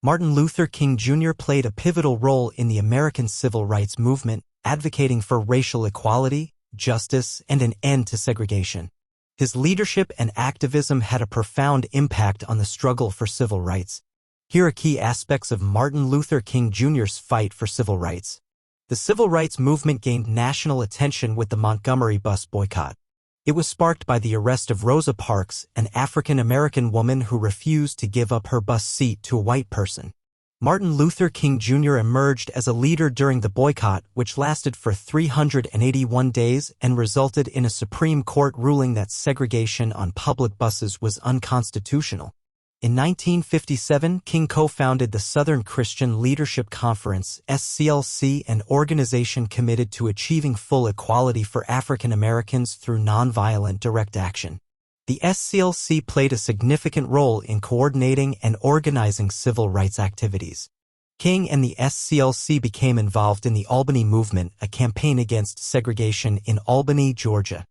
Martin Luther King Jr. played a pivotal role in the American civil rights movement, advocating for racial equality, justice, and an end to segregation. His leadership and activism had a profound impact on the struggle for civil rights. Here are key aspects of Martin Luther King Jr.'s fight for civil rights. The civil rights movement gained national attention with the Montgomery bus boycott. It was sparked by the arrest of Rosa Parks, an African-American woman who refused to give up her bus seat to a white person. Martin Luther King Jr. emerged as a leader during the boycott, which lasted for 381 days and resulted in a Supreme Court ruling that segregation on public buses was unconstitutional. In 1957, King co-founded the Southern Christian Leadership Conference, SCLC, an organization committed to achieving full equality for African Americans through nonviolent direct action. The SCLC played a significant role in coordinating and organizing civil rights activities. King and the SCLC became involved in the Albany Movement, a campaign against segregation in Albany, Georgia.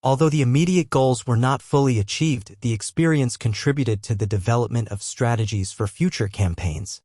Although the immediate goals were not fully achieved, the experience contributed to the development of strategies for future campaigns.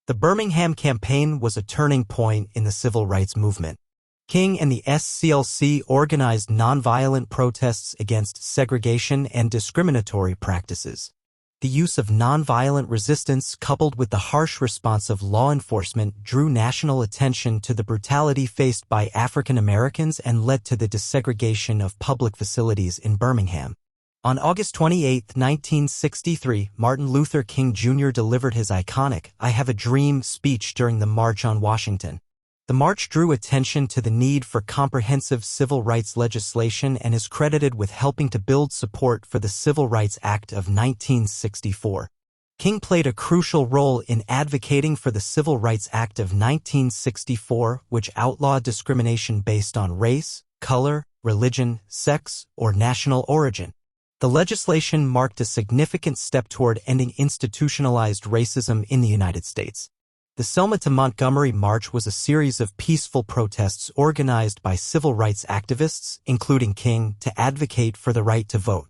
The Birmingham campaign was a turning point in the civil rights movement. King and the SCLC organized nonviolent protests against segregation and discriminatory practices. The use of nonviolent resistance coupled with the harsh response of law enforcement drew national attention to the brutality faced by African Americans and led to the desegregation of public facilities in Birmingham. On August 28, 1963, Martin Luther King Jr. delivered his iconic "I Have a Dream" speech during the March on Washington. The march drew attention to the need for comprehensive civil rights legislation and is credited with helping to build support for the Civil Rights Act of 1964. King played a crucial role in advocating for the Civil Rights Act of 1964, which outlawed discrimination based on race, color, religion, sex, or national origin. The legislation marked a significant step toward ending institutionalized racism in the United States. The Selma to Montgomery March was a series of peaceful protests organized by civil rights activists, including King, to advocate for the right to vote.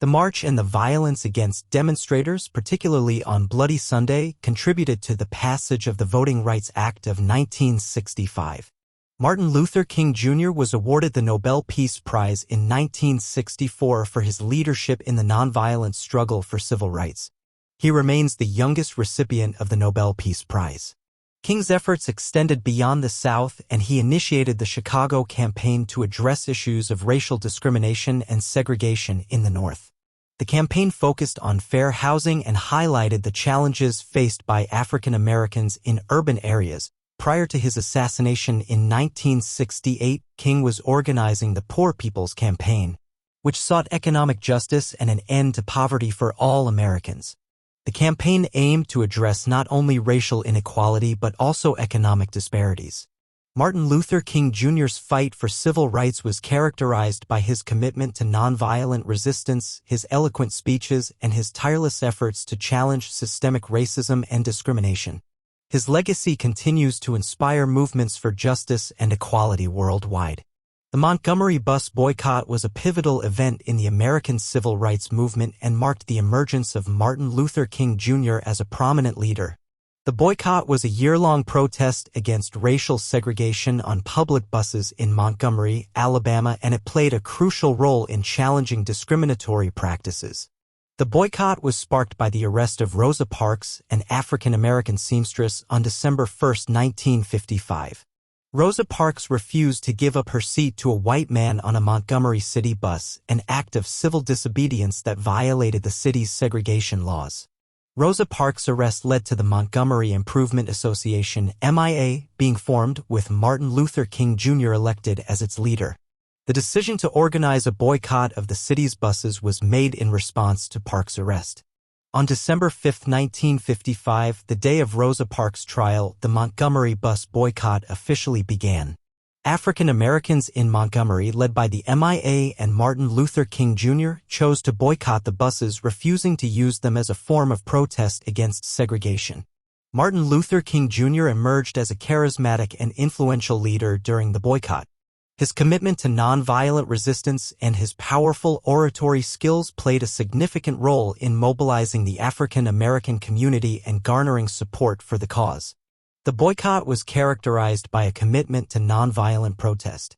The march and the violence against demonstrators, particularly on Bloody Sunday, contributed to the passage of the Voting Rights Act of 1965. Martin Luther King Jr. was awarded the Nobel Peace Prize in 1964 for his leadership in the nonviolent struggle for civil rights. He remains the youngest recipient of the Nobel Peace Prize. King's efforts extended beyond the South, and he initiated the Chicago campaign to address issues of racial discrimination and segregation in the North. The campaign focused on fair housing and highlighted the challenges faced by African Americans in urban areas. Prior to his assassination in 1968, King was organizing the Poor People's Campaign, which sought economic justice and an end to poverty for all Americans. The campaign aimed to address not only racial inequality but also economic disparities. Martin Luther King Jr.'s fight for civil rights was characterized by his commitment to nonviolent resistance, his eloquent speeches, and his tireless efforts to challenge systemic racism and discrimination. His legacy continues to inspire movements for justice and equality worldwide. The Montgomery bus boycott was a pivotal event in the American civil rights movement and marked the emergence of Martin Luther King Jr. as a prominent leader. The boycott was a year-long protest against racial segregation on public buses in Montgomery, Alabama, and it played a crucial role in challenging discriminatory practices. The boycott was sparked by the arrest of Rosa Parks, an African-American seamstress, on December 1, 1955. Rosa Parks refused to give up her seat to a white man on a Montgomery city bus, an act of civil disobedience that violated the city's segregation laws. Rosa Parks' arrest led to the Montgomery Improvement Association, MIA, being formed, with Martin Luther King Jr. elected as its leader. The decision to organize a boycott of the city's buses was made in response to Parks' arrest. On December 5, 1955, the day of Rosa Parks' trial, the Montgomery bus boycott officially began. African Americans in Montgomery, led by the MIA and Martin Luther King Jr., chose to boycott the buses, refusing to use them as a form of protest against segregation. Martin Luther King Jr. emerged as a charismatic and influential leader during the boycott. His commitment to nonviolent resistance and his powerful oratory skills played a significant role in mobilizing the African American community and garnering support for the cause. The boycott was characterized by a commitment to nonviolent protest.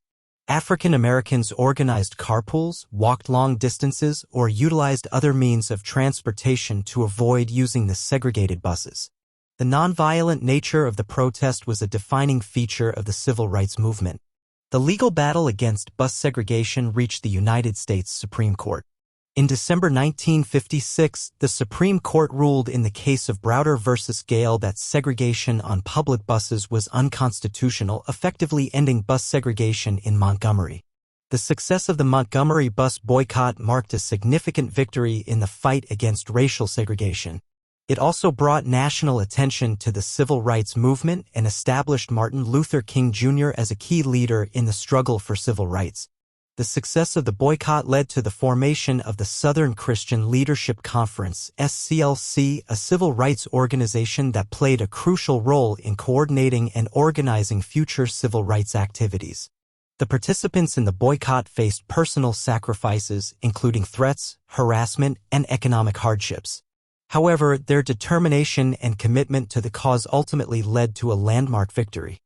African Americans organized carpools, walked long distances, or utilized other means of transportation to avoid using the segregated buses. The nonviolent nature of the protest was a defining feature of the civil rights movement. The legal battle against bus segregation reached the United States Supreme Court. In December 1956, the Supreme Court ruled in the case of Browder v. Gale that segregation on public buses was unconstitutional, effectively ending bus segregation in Montgomery. The success of the Montgomery bus boycott marked a significant victory in the fight against racial segregation. It also brought national attention to the civil rights movement and established Martin Luther King Jr. as a key leader in the struggle for civil rights. The success of the boycott led to the formation of the Southern Christian Leadership Conference, SCLC, a civil rights organization that played a crucial role in coordinating and organizing future civil rights activities. The participants in the boycott faced personal sacrifices, including threats, harassment, and economic hardships. However, their determination and commitment to the cause ultimately led to a landmark victory.